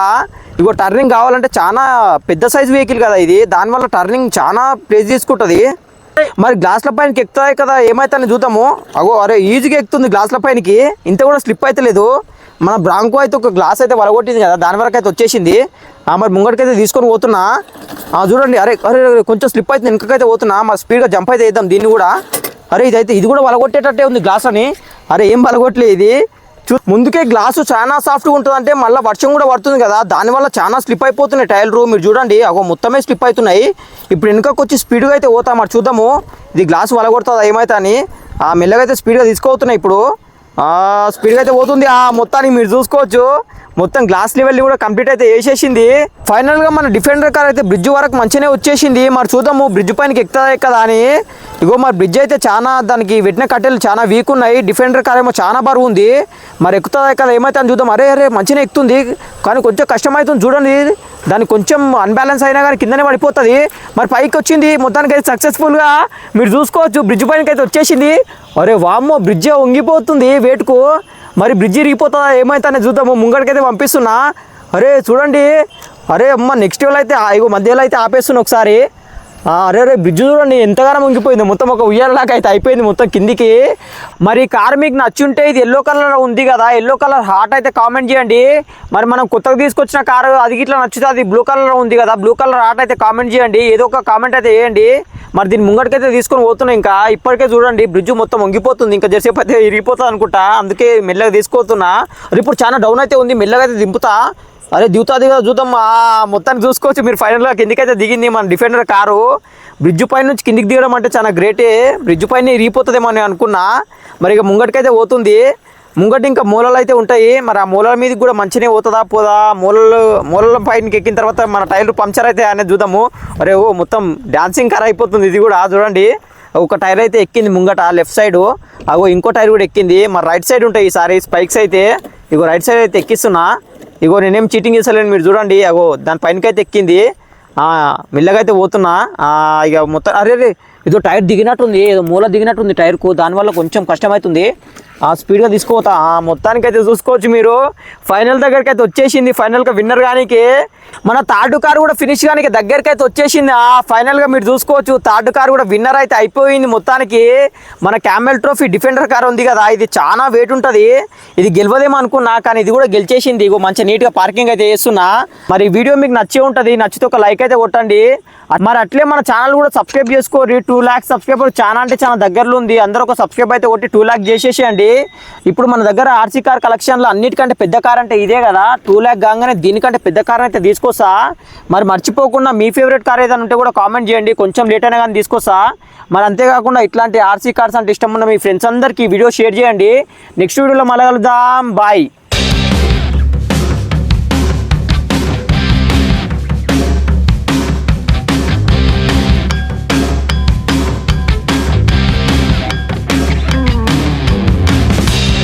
ఇగో టర్నింగ్ కావాలంటే చాలా పెద్ద సైజ్ వెహికల్ కదా ఇది, దానివల్ల టర్నింగ్ చాలా ప్లేస్ తీసుకుంటుంది. మరి గ్లాసుల పైనకి ఎక్కుతాయి కదా, ఏమైతే చూద్దాము. అగో అరే ఈజీగా ఎక్కుతుంది గ్లాసుల పైనకి, ఇంత కూడా స్లిప్ అయితే లేదు. మన బ్రాంకో అయితే ఒక గ్లాస్ అయితే వలగొట్టింది కదా, దాని వరకు అయితే వచ్చేసింది. మరి ముంగటికైతే తీసుకొని పోతున్నా. చూడండి అరే అరే కొంచెం స్లిప్ అయితే వెనకకైతే పోతున్నా. మరి స్పీడ్గా జంప్ అయితే వేద్దాం దీన్ని కూడా. అరే ఇది కూడా వలగొట్టేటట్టే ఉంది గ్లాస్ అని. అరే ఏం వలగొట్టలే ఇది. ముందుకే గ్లాసు చాలా సాఫ్ట్గా ఉంటుంది, అంటే మళ్ళీ వర్షం కూడా పడుతుంది కదా, దానివల్ల చాలా స్లిప్ అయిపోతున్నాయి టైర్లు. మీరు చూడండి అగో మొత్తమే స్లిప్ అవుతున్నాయి. ఇప్పుడు వెనుకకు వచ్చి స్పీడ్గా అయితే పోతాం. మరి చూద్దాము ఇది గ్లాసు వలగొడుతుందా ఏమైతే అని. మెల్లగా అయితే స్పీడ్గా తీసుకుపోతున్నాయి. ఇప్పుడు స్పీడ్గా అయితే పోతుంది. మొత్తానికి మీరు చూసుకోవచ్చు మొత్తం గ్లాస్ లెవెల్ కూడా కంప్లీట్ అయితే వేసేసింది. ఫైనల్గా మన డిఫెండర్ కార్ అయితే బ్రిడ్జ్ వరకు మంచిగానే వచ్చేసింది. మరి చూద్దాము బ్రిడ్జ్ పైనకి ఎక్కుతుందా కదా అని. ఇగో మరి బ్రిడ్జ్ అయితే చాలా, దానికి పెట్టిన కట్టెలు చాలా వీక్ ఉన్నాయి. డిఫెండర్ కార్ ఏమో చాలా బరువు ఉంది. మరి ఎక్కుతుందా కదా ఏమైతే అని చూద్దాం. అరే మంచిగా ఎక్కుతుంది కానీ కొంచెం కష్టమవుతుంది చూడండి. దానికి కొంచెం అన్బ్యాలెన్స్ అయినా కానీ కిందనే పడిపోతుంది. మరి పైకి వచ్చింది మొత్తానికి అయితే సక్సెస్ఫుల్గా. మీరు చూసుకోవచ్చు బ్రిడ్జ్ పైనకి అయితే వచ్చేసింది. అరే వామ్మో బ్రిడ్జ్ వంగిపోతుంది వేటుకు. మరి బ్రిడ్జ్ ఇరిగిపోతుందా ఏమైతే చూద్దాము. ముంగడికైతే పంపిస్తున్నా. అరే చూడండి, అరే అమ్మ నెక్స్ట్ లెవెల్ అయితే ఇగో మధ్యలో అయితే ఆపేస్తున్నా ఒకసారి. అరే బ్రిడ్జ్ చూడండి ఎంతగానో ముంగిపోయింది, మొత్తం ఒక ఉయ్యాలలాగా అయితే అయిపోయింది మొత్తం కిందికి. మరి కార్ మీకు నచ్చుంటే ఇది ఎల్లో కలర్ ఉంది కదా, ఎల్లో కలర్ హార్ట్ అయితే కామెంట్ చేయండి. మరి మనం కొత్తగా తీసుకొచ్చిన కారు అది ఇట్లా నచ్చుతుంది, అది బ్లూ కలర్ ఉంది కదా, బ్లూ కలర్ హార్ట్ అయితే కామెంట్ చేయండి. ఏదో ఒక కామెంట్ అయితే చేయండి. మరి దీన్ని ముంగడికైతే తీసుకొని పోతున్నాం. ఇంకా ఇప్పటికే చూడండి బ్రిడ్జ్ మొత్తం వంగిపోతుంది, ఇంకా జరసేపు అయితే ఇరిగిపోతుంది అనుకుంటా, అందుకే మెల్లగా తీసుకుపోతున్నా. అది ఇప్పుడు చాలా డౌన్ అయితే ఉంది, మెల్లగా అయితే దింపుతా. అరే దిగుతుంది కదా చూద్దాం. మొత్తానికి చూసుకోవచ్చు మీరు ఫైనల్గా కిందికైతే దిగింది మన డిఫెండర్ కారు. బ్రిడ్జ్ పైన నుంచి కిందికి దిగడం అంటే చాలా గ్రేటే. బ్రిడ్జ్ పైన ఇరిగిపోతుందేమో అని అనుకున్నా. మరి ఇక ముంగటికైతే పోతుంది. ముంగటి ఇంకా మూలలు అయితే ఉంటాయి. మరి ఆ మూలల మీదకి కూడా మంచిగా పోతుందా పోదా. మూలల పైనకి ఎక్కిన తర్వాత మన టైర్లు పంక్చర్ అయితే అనేది చూద్దాము. అరే మొత్తం డాన్సింగ్ కార్ అయిపోతుంది ఇది కూడా. చూడండి ఒక టైర్ అయితే ఎక్కింది ముంగట లెఫ్ట్ సైడు, ఇంకో టైర్ కూడా ఎక్కింది. మరి రైట్ సైడ్ ఉంటాయి ఈసారి స్పైక్స్ అయితే. ఇగో రైట్ సైడ్ అయితే ఎక్కిస్తున్నా. ఇగో నేనేం చీటింగ్ చేస్తలేను మీరు చూడండి. దాని పైనకైతే ఎక్కింది. మెల్లగా అయితే పోతున్నా. ఇక మొత్తం అరే ఏదో టైర్ దిగినట్టుంది, ఏదో మూల దిగినట్టుంది టైర్కు, దానివల్ల కొంచెం కష్టమవుతుంది. స్పీడ్గా తీసుకోతా. మొత్తానికైతే చూసుకోవచ్చు మీరు ఫైనల్ దగ్గరికి అయితే వచ్చేసింది. ఫైనల్గా విన్నర్ కానీకి మన థర్డ్ కార్ కూడా ఫినిష్ కానీ దగ్గరికి అయితే వచ్చేసింది. ఫైనల్గా మీరు చూసుకోవచ్చు థర్డ్ కార్ కూడా విన్నర్ అయితే అయిపోయింది. మొత్తానికి మన క్యామెల్ ట్రోఫీ డిఫెండర్ కార్ ఉంది కదా, ఇది చాలా వెయిట్ ఉంటుంది, ఇది గెలవదేమో అనుకున్నా కానీ ఇది కూడా గెలిచేసింది. ఇగో మంచిగా నీట్గా పార్కింగ్ అయితే చేస్తున్నా. మరి వీడియో మీకు నచ్చే ఉంటుంది, నచ్చితే ఒక లైక్ అయితే కొట్టండి. మరి అట్లే మన ఛానల్ కూడా సబ్స్క్రైబ్ చేసుకోండి. 2 lakhs సబ్స్క్రైబర్ చాలా అంటే చాలా దగ్గరలో ఉంది. అందరూ ఒక సబ్స్క్రైబ్ అయితే ఒకటి 2 lakhs చేసేసేయండి. ఇప్పుడు మన దగ్గర ఆర్సీ కార్ కలెక్షన్లో అన్నిటికంటే పెద్ద కార్ అంటే ఇదే కదా. 2 lakh కాగానే దీనికంటే పెద్ద కార్ అయితే తీసుకొస్తా. మరి మర్చిపోకుండా మీ ఫేవరెట్ కార్ ఏదైనా ఉంటే కూడా కామెంట్ చేయండి. కొంచెం లేట్ అయినా కానీ తీసుకొస్తా. మరి అంతేకాకుండా ఇట్లాంటి ఆర్సీ కార్స్ అంటే ఇష్టం ఉన్న మీ ఫ్రెండ్స్ అందరికీ వీడియో షేర్ చేయండి. నెక్స్ట్ వీడియోలో మళ్ళీ కలుద్దాం. బాయ్.